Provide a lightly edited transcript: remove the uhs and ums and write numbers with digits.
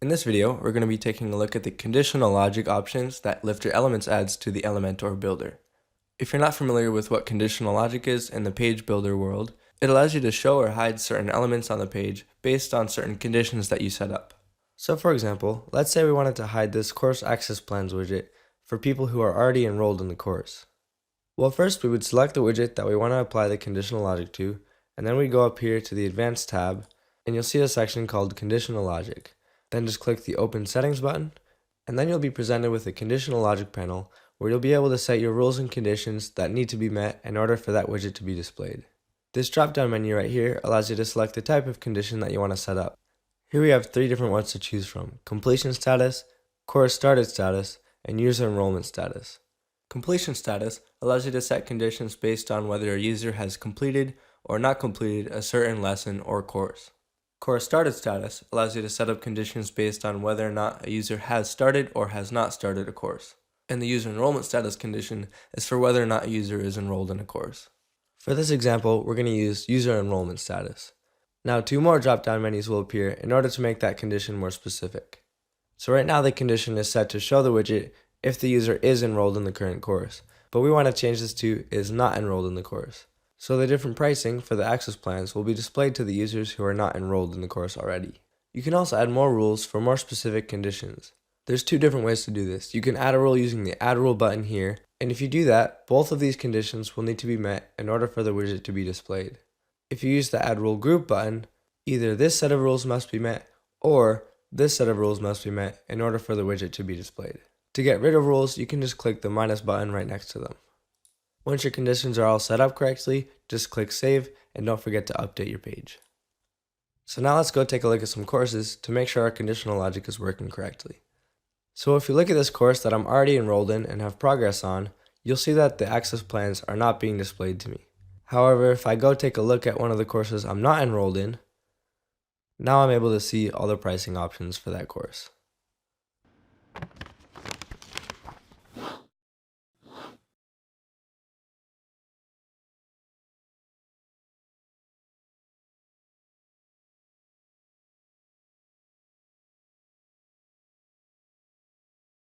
In this video, we're going to be taking a look at the conditional logic options that Lifter Elements adds to the Elementor builder. If you're not familiar with what conditional logic is in the page builder world, it allows you to show or hide certain elements on the page based on certain conditions that you set up. So for example, let's say we wanted to hide this course access plans widget for people who are already enrolled in the course. Well, first we would select the widget that we want to apply the conditional logic to, and then we go up here to the Advanced tab, and you'll see a section called Conditional Logic. Then just click the Open Settings button, and then you'll be presented with a conditional logic panel where you'll be able to set your rules and conditions that need to be met in order for that widget to be displayed. This drop-down menu right here allows you to select the type of condition that you want to set up. Here we have 3 different ones to choose from: completion status, course started status, and user enrollment status. Completion status allows you to set conditions based on whether a user has completed or not completed a certain lesson or course. Course started status allows you to set up conditions based on whether or not a user has started or has not started a course. And the user enrollment status condition is for whether or not a user is enrolled in a course. For this example, we're going to use user enrollment status. Now 2 more drop-down menus will appear in order to make that condition more specific. So right now the condition is set to show the widget if the user is enrolled in the current course, but we want to change this to is not enrolled in the course. So the different pricing for the access plans will be displayed to the users who are not enrolled in the course already. You can also add more rules for more specific conditions. There's 2 different ways to do this. You can add a rule using the Add Rule button here, and if you do that, both of these conditions will need to be met in order for the widget to be displayed. If you use the Add Rule Group button, either this set of rules must be met, or this set of rules must be met in order for the widget to be displayed. To get rid of rules, you can just click the minus button right next to them. Once your conditions are all set up correctly, just click Save and don't forget to update your page. So now let's go take a look at some courses to make sure our conditional logic is working correctly. So if you look at this course that I'm already enrolled in and have progress on, you'll see that the access plans are not being displayed to me. However, if I go take a look at one of the courses I'm not enrolled in, now I'm able to see all the pricing options for that course.